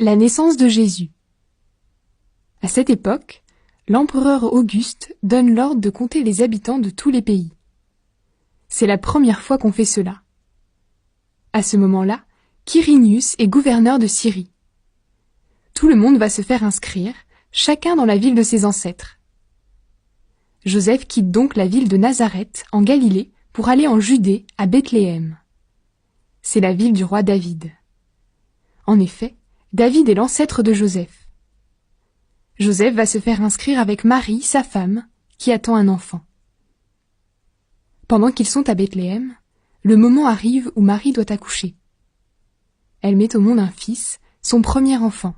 La naissance de Jésus. À cette époque, l'empereur Auguste donne l'ordre de compter les habitants de tous les pays. C'est la première fois qu'on fait cela. À ce moment-là, Quirinius est gouverneur de Syrie. Tout le monde va se faire inscrire, chacun dans la ville de ses ancêtres. Joseph quitte donc la ville de Nazareth, en Galilée, pour aller en Judée, à Bethléem. C'est la ville du roi David. En effet, David est l'ancêtre de Joseph. Joseph va se faire inscrire avec Marie, sa femme, qui attend un enfant. Pendant qu'ils sont à Bethléem, le moment arrive où Marie doit accoucher. Elle met au monde un fils, son premier enfant.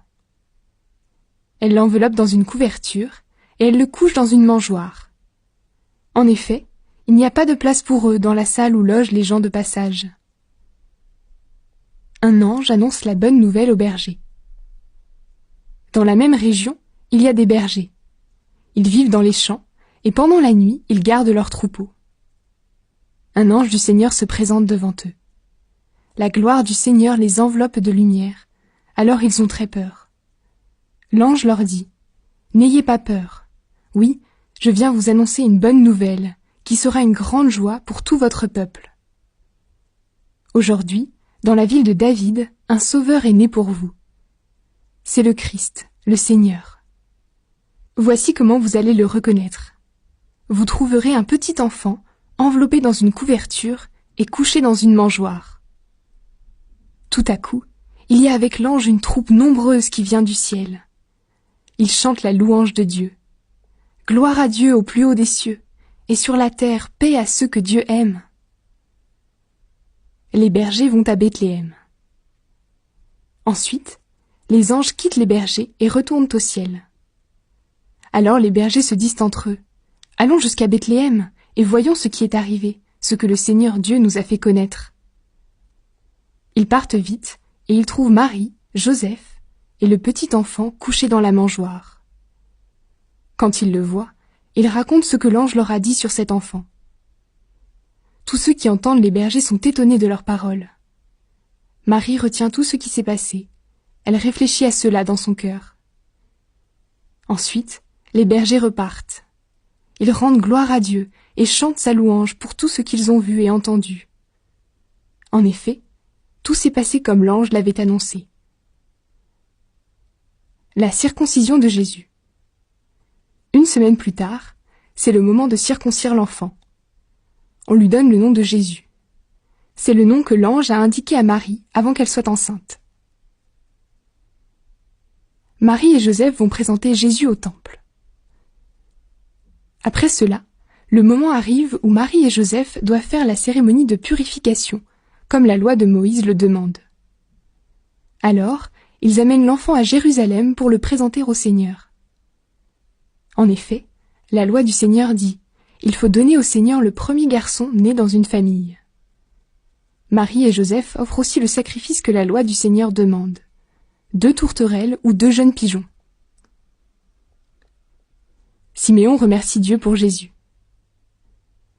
Elle l'enveloppe dans une couverture et elle le couche dans une mangeoire. En effet, il n'y a pas de place pour eux dans la salle où logent les gens de passage. Un ange annonce la bonne nouvelle aux bergers. Dans la même région, il y a des bergers. Ils vivent dans les champs et pendant la nuit, ils gardent leurs troupeaux. Un ange du Seigneur se présente devant eux. La gloire du Seigneur les enveloppe de lumière, alors ils ont très peur. L'ange leur dit : « N'ayez pas peur. Oui, je viens vous annoncer une bonne nouvelle, qui sera une grande joie pour tout votre peuple. Aujourd'hui, dans la ville de David, un sauveur est né pour vous. C'est le Christ, le Seigneur. Voici comment vous allez le reconnaître. Vous trouverez un petit enfant, enveloppé dans une couverture et couché dans une mangeoire. » Tout à coup, il y a avec l'ange une troupe nombreuse qui vient du ciel. Ils chantent la louange de Dieu. Gloire à Dieu au plus haut des cieux, et sur la terre, paix à ceux que Dieu aime. Les bergers vont à Bethléem. Ensuite, les anges quittent les bergers et retournent au ciel. Alors les bergers se disent entre eux : « Allons jusqu'à Bethléem et voyons ce qui est arrivé, ce que le Seigneur Dieu nous a fait connaître. » Ils partent vite et ils trouvent Marie, Joseph et le petit enfant couché dans la mangeoire. Quand ils le voient, ils racontent ce que l'ange leur a dit sur cet enfant. Tous ceux qui entendent les bergers sont étonnés de leurs paroles. Marie retient tout ce qui s'est passé. Elle réfléchit à cela dans son cœur. Ensuite, les bergers repartent. Ils rendent gloire à Dieu et chantent sa louange pour tout ce qu'ils ont vu et entendu. En effet, tout s'est passé comme l'ange l'avait annoncé. La circoncision de Jésus. Une semaine plus tard, c'est le moment de circoncire l'enfant. On lui donne le nom de Jésus. C'est le nom que l'ange a indiqué à Marie avant qu'elle soit enceinte. Marie et Joseph vont présenter Jésus au temple. Après cela, le moment arrive où Marie et Joseph doivent faire la cérémonie de purification, comme la loi de Moïse le demande. Alors, ils amènent l'enfant à Jérusalem pour le présenter au Seigneur. En effet, la loi du Seigneur dit : il faut donner au Seigneur le premier garçon né dans une famille. Marie et Joseph offrent aussi le sacrifice que la loi du Seigneur demande : 2 tourterelles ou 2 jeunes pigeons. Siméon remercie Dieu pour Jésus.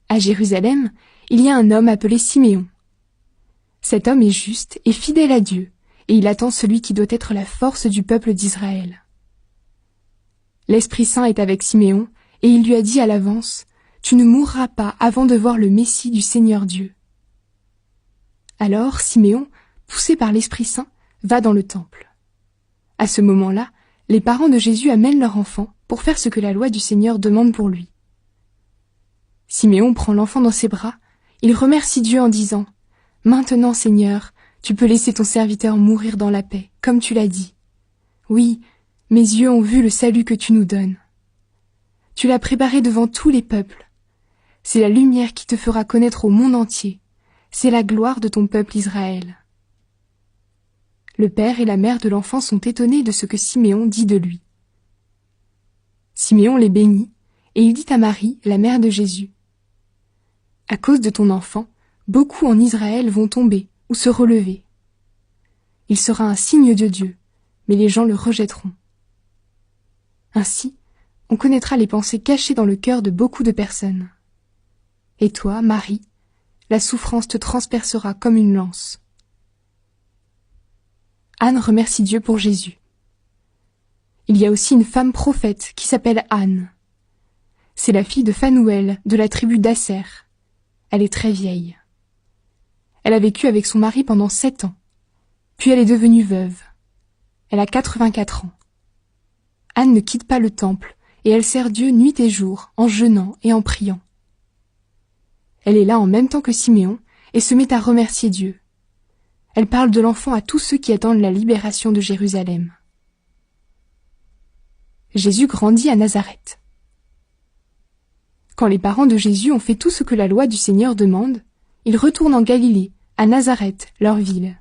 À Jérusalem, il y a un homme appelé Siméon. Cet homme est juste et fidèle à Dieu, et il attend celui qui doit être la force du peuple d'Israël. L'Esprit Saint est avec Siméon, et il lui a dit à l'avance : « Tu ne mourras pas avant de voir le Messie du Seigneur Dieu. » Alors Siméon, poussé par l'Esprit Saint, va dans le temple. À ce moment-là, les parents de Jésus amènent leur enfant pour faire ce que la loi du Seigneur demande pour lui. Siméon prend l'enfant dans ses bras, il remercie Dieu en disant : « Maintenant, Seigneur, tu peux laisser ton serviteur mourir dans la paix, comme tu l'as dit. Oui, mes yeux ont vu le salut que tu nous donnes. Tu l'as préparé devant tous les peuples. C'est la lumière qui te fera connaître au monde entier. C'est la gloire de ton peuple Israël. » Le père et la mère de l'enfant sont étonnés de ce que Siméon dit de lui. Siméon les bénit, et il dit à Marie, la mère de Jésus : « À cause de ton enfant, beaucoup en Israël vont tomber ou se relever. Il sera un signe de Dieu, mais les gens le rejetteront. Ainsi, on connaîtra les pensées cachées dans le cœur de beaucoup de personnes. Et toi, Marie, la souffrance te transpercera comme une lance. » Anne remercie Dieu pour Jésus. Il y a aussi une femme prophète qui s'appelle Anne. C'est la fille de Phanuel, de la tribu d'Asser. Elle est très vieille. Elle a vécu avec son mari pendant 7 ans. Puis elle est devenue veuve. Elle a 84 ans. Anne ne quitte pas le temple et elle sert Dieu nuit et jour en jeûnant et en priant. Elle est là en même temps que Siméon et se met à remercier Dieu. Elle parle de l'enfant à tous ceux qui attendent la libération de Jérusalem. Jésus grandit à Nazareth. Quand les parents de Jésus ont fait tout ce que la loi du Seigneur demande, ils retournent en Galilée, à Nazareth, leur ville.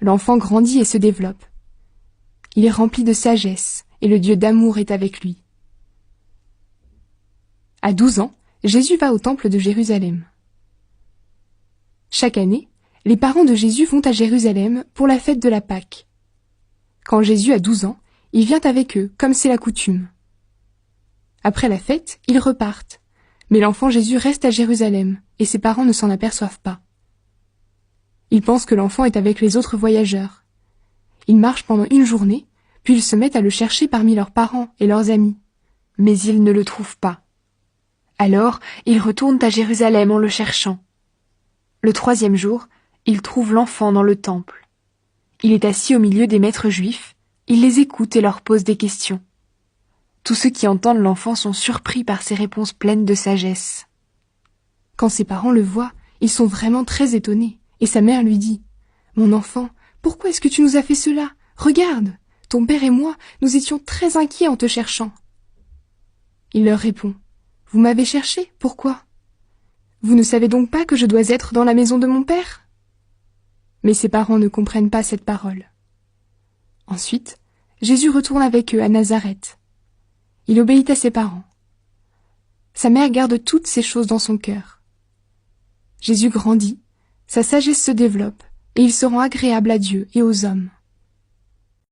L'enfant grandit et se développe. Il est rempli de sagesse et le Dieu d'amour est avec lui. À 12 ans, Jésus va au temple de Jérusalem. Chaque année, les parents de Jésus vont à Jérusalem pour la fête de la Pâque. Quand Jésus a 12 ans, il vient avec eux, comme c'est la coutume. Après la fête, ils repartent, mais l'enfant Jésus reste à Jérusalem et ses parents ne s'en aperçoivent pas. Ils pensent que l'enfant est avec les autres voyageurs. Ils marchent pendant une journée, puis ils se mettent à le chercher parmi leurs parents et leurs amis. Mais ils ne le trouvent pas. Alors, ils retournent à Jérusalem en le cherchant. Le 3e jour, ils trouvent l'enfant dans le temple. Il est assis au milieu des maîtres juifs, il les écoute et leur pose des questions. Tous ceux qui entendent l'enfant sont surpris par ses réponses pleines de sagesse. Quand ses parents le voient, ils sont vraiment très étonnés, et sa mère lui dit « Mon enfant, pourquoi est-ce que tu nous as fait cela? Regarde, ton père et moi, nous étions très inquiets en te cherchant. » Il leur répond « Vous m'avez cherché, pourquoi? Vous ne savez donc pas que je dois être dans la maison de mon père ?» Mais ses parents ne comprennent pas cette parole. Ensuite, Jésus retourne avec eux à Nazareth. Il obéit à ses parents. Sa mère garde toutes ces choses dans son cœur. Jésus grandit, sa sagesse se développe, et il se rend agréable à Dieu et aux hommes.